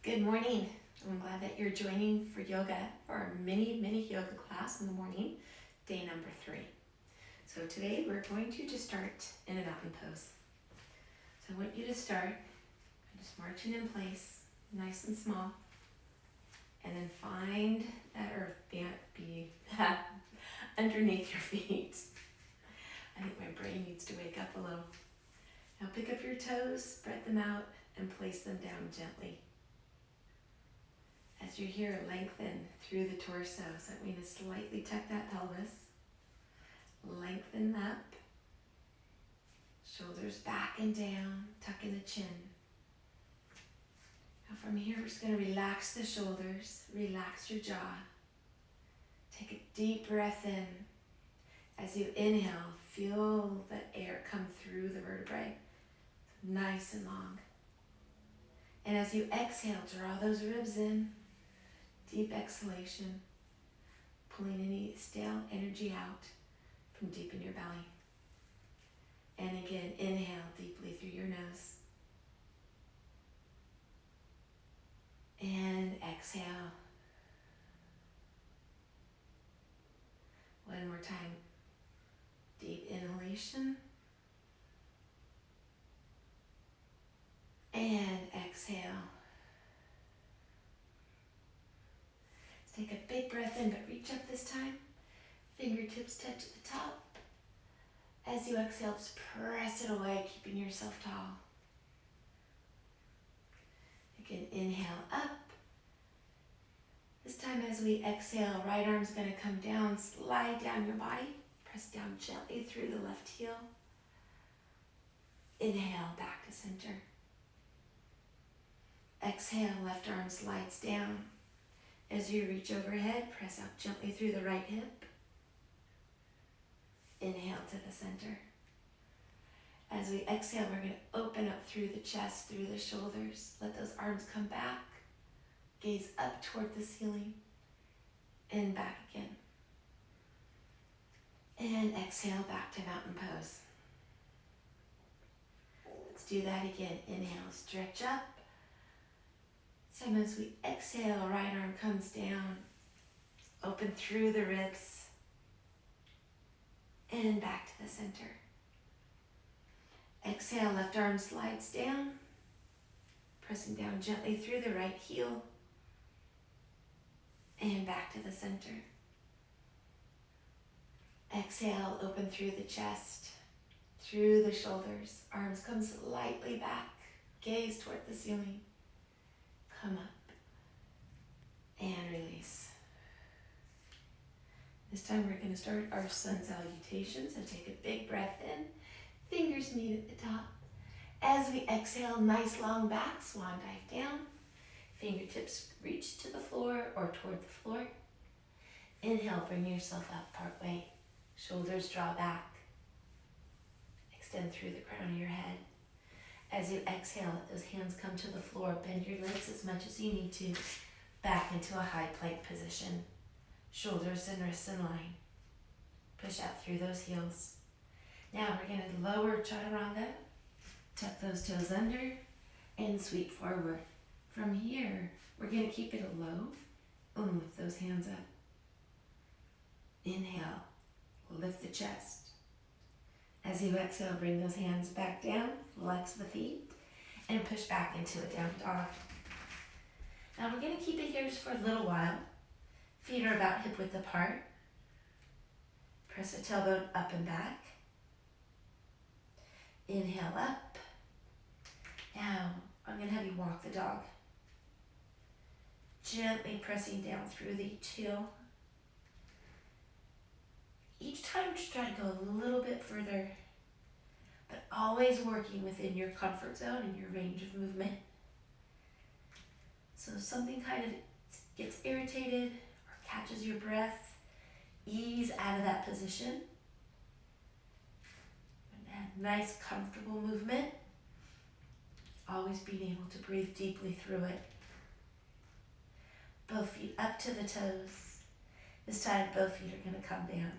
Good morning. I'm glad that you're joining for yoga, for our mini yoga class in the morning, day number 3. So today we're going to just start in a mountain pose. So I want you to start by just marching in place, nice and small, and then find that earth be underneath your feet. I think my brain needs to wake up a little. Now pick up your toes, spread them out, and place them down gently. As you're here, lengthen through the torso. So that means slightly tuck that pelvis. Lengthen up. Shoulders back and down. Tuck in the chin. Now from here, we're just going to relax the shoulders. Relax your jaw. Take a deep breath in. As you inhale, feel the air come through the vertebrae. Nice and long. And as you exhale, draw those ribs in. Deep exhalation, pulling any stale energy out from deep in your belly. And again, inhale deeply through your nose. And exhale. One more time. Deep inhalation. And exhale. Take a big breath in, but reach up this time. Fingertips touch at the top. As you exhale, just press it away, keeping yourself tall. Again, inhale up. This time as we exhale, right arm's going to come down, slide down your body. Press down gently through the left heel. Inhale, back to center. Exhale, left arm slides down. As you reach overhead, press out gently through the right hip. Inhale to the center. As we exhale, we're going to open up through the chest, through the shoulders. Let those arms come back. Gaze up toward the ceiling. And back again. And exhale back to mountain pose. Let's do that again. Inhale, stretch up. Same as we exhale, right arm comes down, open through the ribs, and back to the center. Exhale, left arm slides down, pressing down gently through the right heel, and back to the center. Exhale, open through the chest, through the shoulders, arms come slightly back, gaze toward the ceiling. Come up and release. This time we're going to start our sun salutation. So take a big breath in. Fingers meet at the top. As we exhale, nice long back, swan dive down. Fingertips reach to the floor or toward the floor. Inhale, bring yourself up part way. Shoulders draw back. Extend through the crown of your head. As you exhale, let those hands come to the floor. Bend your legs as much as you need to. Back into a high plank position. Shoulders and wrists in line. Push out through those heels. Now we're going to lower chaturanga. Tuck those toes under and sweep forward. From here, we're going to keep it a low and lift those hands up. Inhale, lift the chest. As you exhale, bring those hands back down, flex the feet, and push back into a down dog. Now we're going to keep it here just for a little while. Feet are about hip width apart. Press the tailbone up and back. Inhale up. Now I'm going to have you walk the dog. Gently pressing down through the each heel. Each time just try to go a little bit further, but always working within your comfort zone and your range of movement. So if something kind of gets irritated or catches your breath, ease out of that position. And have nice, comfortable movement. Always being able to breathe deeply through it. Both feet up to the toes. This time both feet are going to come down.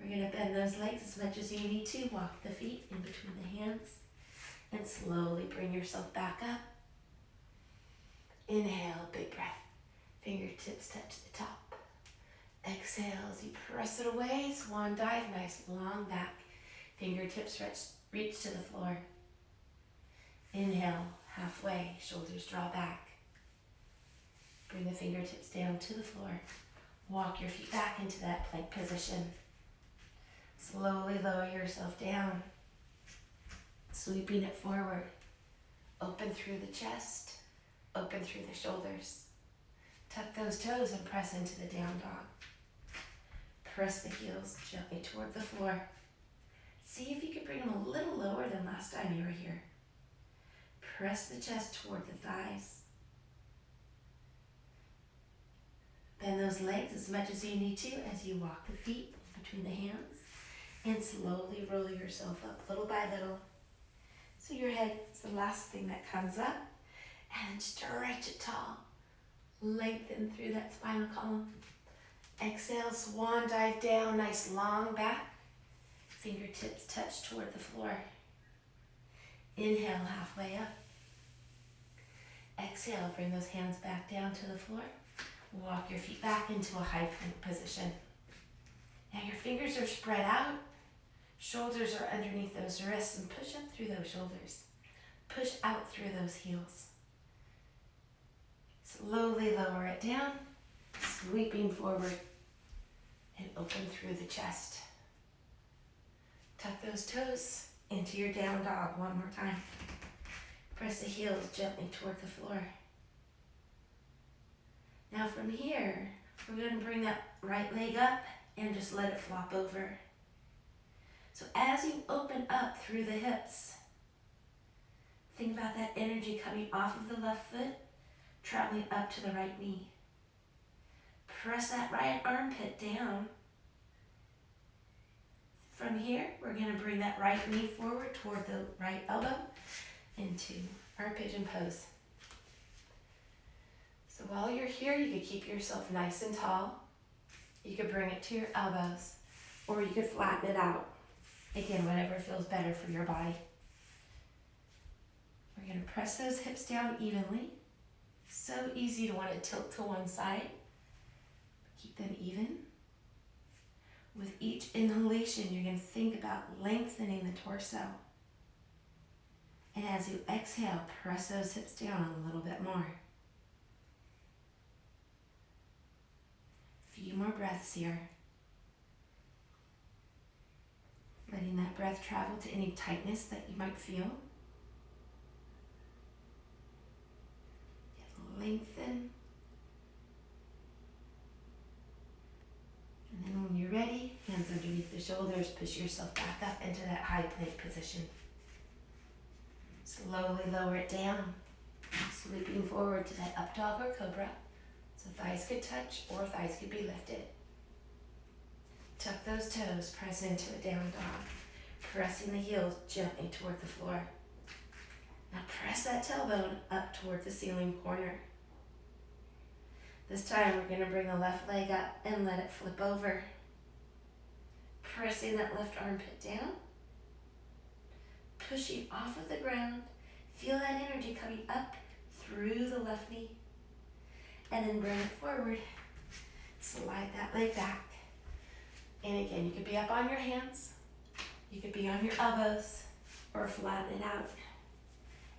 We're going to bend those legs as much as you need to. Walk the feet in between the hands and slowly bring yourself back up. Inhale, big breath. Fingertips touch the top. Exhale as you press it away. Swan dive, nice long back. Fingertips reach to the floor. Inhale, halfway, shoulders draw back. Bring the fingertips down to the floor. Walk your feet back into that plank position. Slowly lower yourself down, sweeping it forward. Open through the chest, open through the shoulders. Tuck those toes and press into the down dog. Press the heels gently toward the floor. See if you can bring them a little lower than last time you were here. Press the chest toward the thighs. Bend those legs as much as you need to as you walk the feet between the hands. And slowly roll yourself up little by little. So your head is the last thing that comes up. And stretch it tall. Lengthen through that spinal column. Exhale, swan dive down, nice long back. Fingertips touch toward the floor. Inhale, halfway up. Exhale, bring those hands back down to the floor. Walk your feet back into a high plank position. Now your fingers are spread out. Shoulders are underneath those wrists and push up through those shoulders. Push out through those heels. Slowly lower it down, sweeping forward and open through the chest. Tuck those toes into your down dog one more time. Press the heels gently toward the floor. Now from here, we're going to bring that right leg up and just let it flop over. So as you open up through the hips, think about that energy coming off of the left foot, traveling up to the right knee. Press that right armpit down. From here, we're going to bring that right knee forward toward the right elbow into our pigeon pose. So while you're here, you could keep yourself nice and tall. You could bring it to your elbows, or you could flatten it out. Again, whatever feels better for your body. We're going to press those hips down evenly. So easy to want to tilt to one side. Keep them even. With each inhalation, you're going to think about lengthening the torso. And as you exhale, press those hips down a little bit more. A few more breaths here. Letting that breath travel to any tightness that you might feel. Lengthen. And then when you're ready, hands underneath the shoulders, push yourself back up into that high plank position. Slowly lower it down, sweeping forward to that up dog or cobra. So thighs could touch or thighs could be lifted. Tuck those toes, press into a down dog, pressing the heels gently toward the floor. Now press that tailbone up toward the ceiling corner. This time we're going to bring the left leg up and let it flip over. Pressing that left armpit down. Pushing off of the ground. Feel that energy coming up through the left knee. And then bring it forward. Slide that leg back. And again, you could be up on your hands. You could be on your elbows or flatten it out.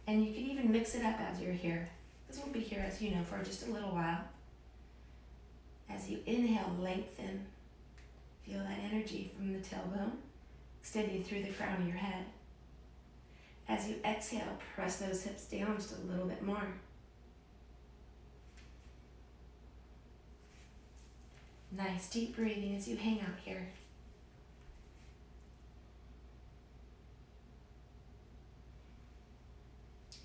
And you can even mix it up as you're here. Because we'll be here, as you know, for just a little while. As you inhale, lengthen. Feel that energy from the tailbone extending through the crown of your head. As you exhale, press those hips down just a little bit more. Nice deep breathing as you hang out here.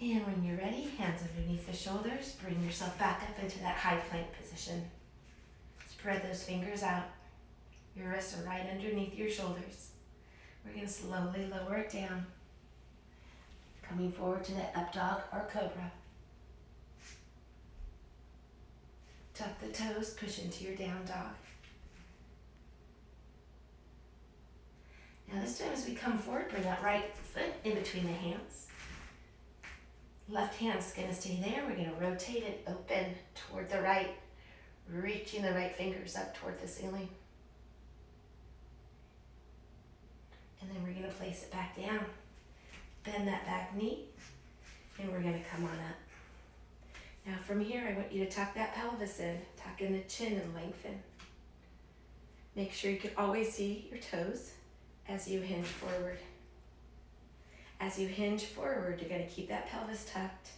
And when you're ready, hands underneath the shoulders, bring yourself back up into that high plank position. Spread those fingers out. Your wrists are right underneath your shoulders. We're going to slowly lower it down. Coming forward to that up dog or cobra. Tuck the toes, push into your down dog. Now this time as we come forward, bring that right foot in between the hands. Left hand's gonna stay there. We're gonna rotate it open toward the right, reaching the right fingers up toward the ceiling. And then we're gonna place it back down. Bend that back knee, and we're gonna come on up. Now from here, I want you to tuck that pelvis in, tuck in the chin and lengthen. Make sure you can always see your toes as you hinge forward. As you hinge forward, you're gonna keep that pelvis tucked.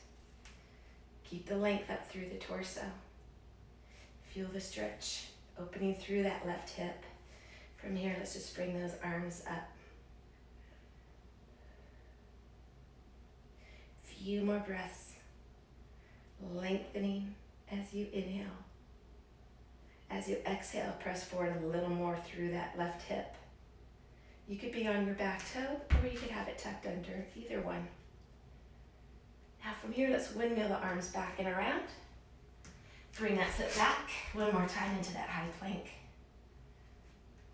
Keep the length up through the torso. Feel the stretch opening through that left hip. From here, let's just bring those arms up. Few more breaths. Lengthening as you inhale. As you exhale, press forward a little more through that left hip. You could be on your back toe, or you could have it tucked under, either one. Now from here, let's windmill the arms back and around. Bring that foot back one more time into that high plank.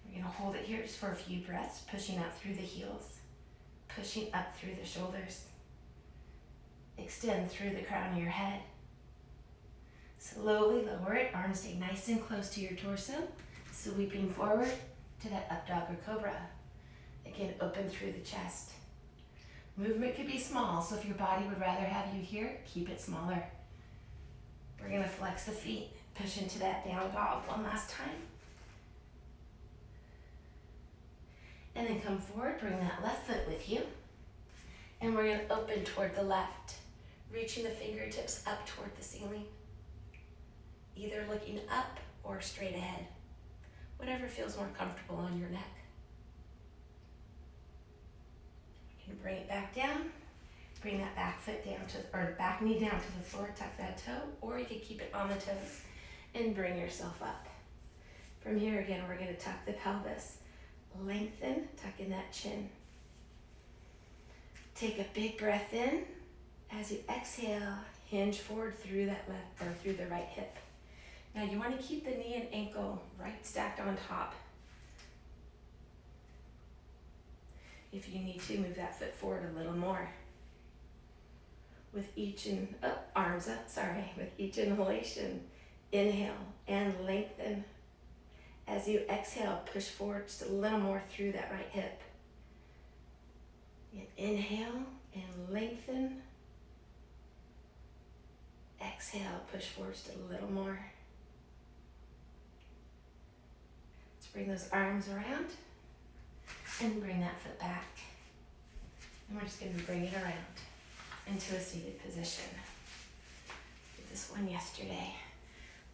We're gonna hold it here just for a few breaths, pushing out through the heels, pushing up through the shoulders. Extend through the crown of your head. Slowly lower it, arms stay nice and close to your torso, sweeping forward to that up dog or cobra. Again, open through the chest. Movement could be small, so if your body would rather have you here, keep it smaller. We're gonna flex the feet, push into that down dog one last time. And then come forward, bring that left foot with you. And we're gonna open toward the left, reaching the fingertips up toward the ceiling. Either looking up or straight ahead, whatever feels more comfortable on your neck. You can bring it back down, bring that back foot down to, or back knee down to the floor, tuck that toe, or you could keep it on the toes and bring yourself up. From here again, we're gonna tuck the pelvis, lengthen, tuck in that chin. Take a big breath in. As you exhale, hinge forward through that left, or through the right hip. Now you want to keep the knee and ankle right stacked on top. If you need to, move that foot forward a little more. With each with each inhalation, inhale and lengthen. As you exhale, push forward just a little more through that right hip. And inhale and lengthen. Exhale, push forward just a little more. Let's bring those arms around and bring that foot back. And we're just going to bring it around into a seated position. Did this one yesterday.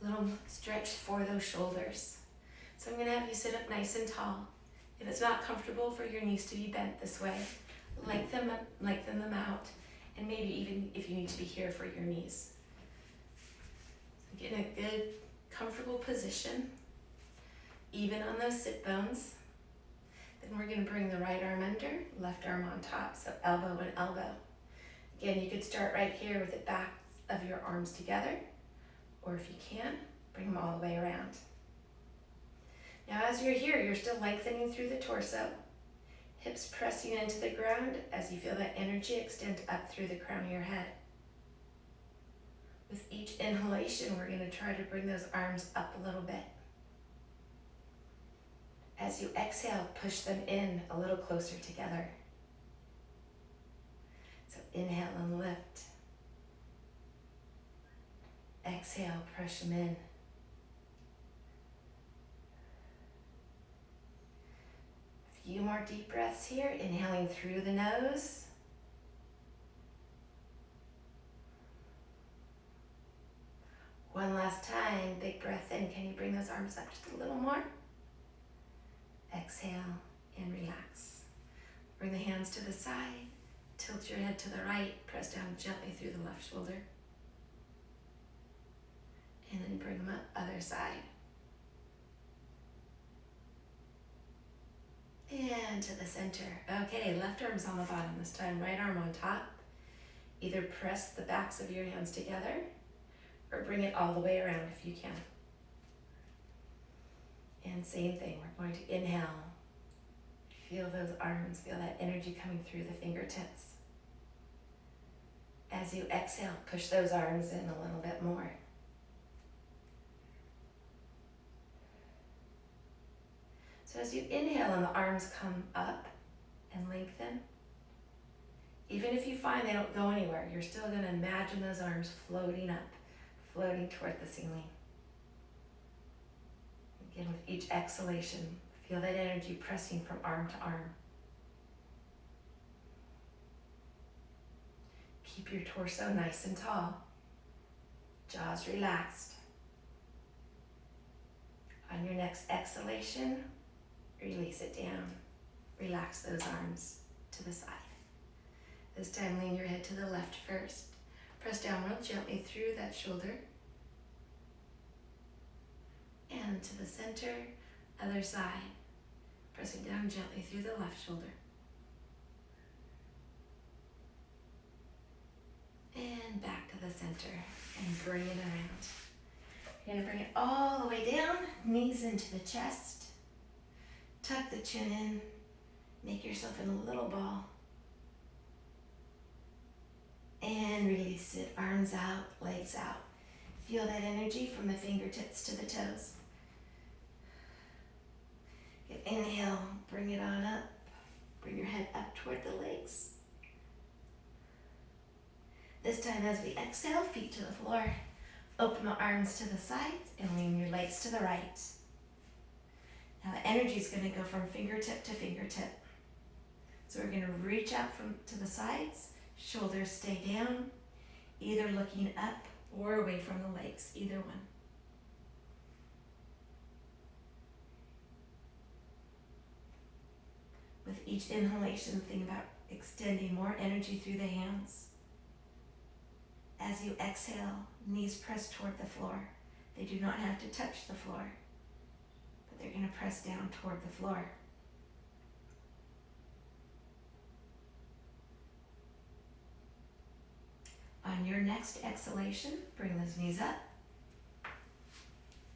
Little stretch for those shoulders. So I'm going to have you sit up nice and tall. If it's not comfortable for your knees to be bent this way, lengthen them out, and maybe even if you need to be here for your knees. So get in a good, comfortable position, even on those sit bones. Then we're going to bring the right arm under, left arm on top, so elbow and elbow. Again, you could start right here with the back of your arms together, or if you can, bring them all the way around. Now as you're here, you're still lengthening through the torso, hips pressing into the ground as you feel that energy extend up through the crown of your head. With each inhalation, we're going to try to bring those arms up a little bit. As you exhale, push them in a little closer together. So inhale and lift. Exhale, push them in. A few more deep breaths here, inhaling through the nose. One last time, big breath in. Can you bring those arms up just a little more? Exhale and relax. Bring the hands to the side, tilt your head to the right, press down gently through the left shoulder. And then bring them up, other side. And to the center. Okay, left arm's on the bottom this time, right arm on top. Either press the backs of your hands together or bring it all the way around if you can. And same thing, we're going to inhale. Feel those arms, feel that energy coming through the fingertips. As you exhale, push those arms in a little bit more. So as you inhale and the arms come up and lengthen, even if you find they don't go anywhere, you're still going to imagine those arms floating up, floating toward the ceiling. Again, with each exhalation, feel that energy pressing from arm to arm. Keep your torso nice and tall, jaws relaxed. On your next exhalation, release it down. Relax those arms to the side. This time, lean your head to the left first. Press down real gently through that shoulder. And to the center, other side. Pressing down gently through the left shoulder. And back to the center and bring it around. You're going to bring it all the way down, knees into the chest. Tuck the chin in, make yourself in a little ball. And release it, arms out, legs out. Feel that energy from the fingertips to the toes. Good, inhale, bring it on up. Bring your head up toward the legs. This time as we exhale, feet to the floor. Open the arms to the sides and lean your legs to the right. Now the energy is going to go from fingertip to fingertip. So we're going to reach out to the sides, shoulders stay down, either looking up or away from the legs, either one. With each inhalation, think about extending more energy through the hands. As you exhale, knees press toward the floor. They do not have to touch the floor, but they're going to press down toward the floor. On your next exhalation, bring those knees up,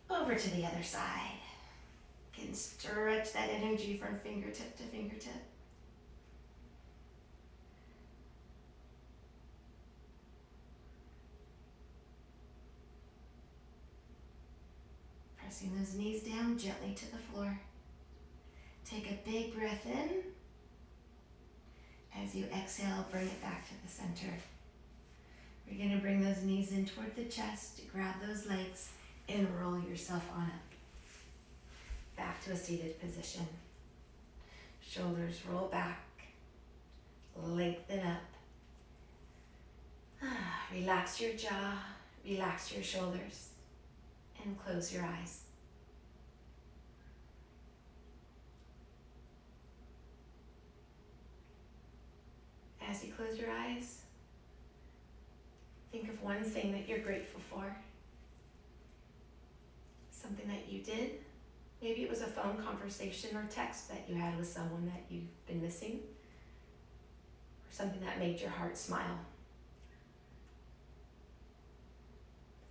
over to the other side. You can stretch that energy from fingertip to fingertip. Pressing those knees down gently to the floor. Take a big breath in. As you exhale, bring it back to the center. We're going to bring those knees in toward the chest, grab those legs, and roll yourself on up. Back to a seated position. Shoulders roll back, lengthen up. Relax your jaw, relax your shoulders, and close your eyes. As you close your eyes, think of one thing that you're grateful for. Something that you did. Maybe it was a phone conversation or text that you had with someone that you've been missing. Or something that made your heart smile.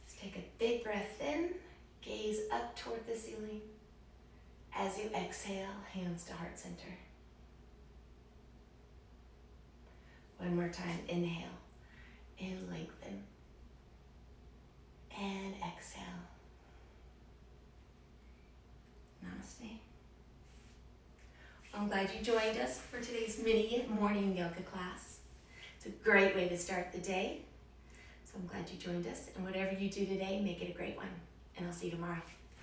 Let's take a big breath in. Gaze up toward the ceiling. As you exhale, hands to heart center. One more time, inhale and lengthen. And exhale. Namaste. I'm glad you joined us for today's mini morning yoga class. It's a great way to start the day. So I'm glad you joined us. And whatever you do today, make it a great one. And I'll see you tomorrow.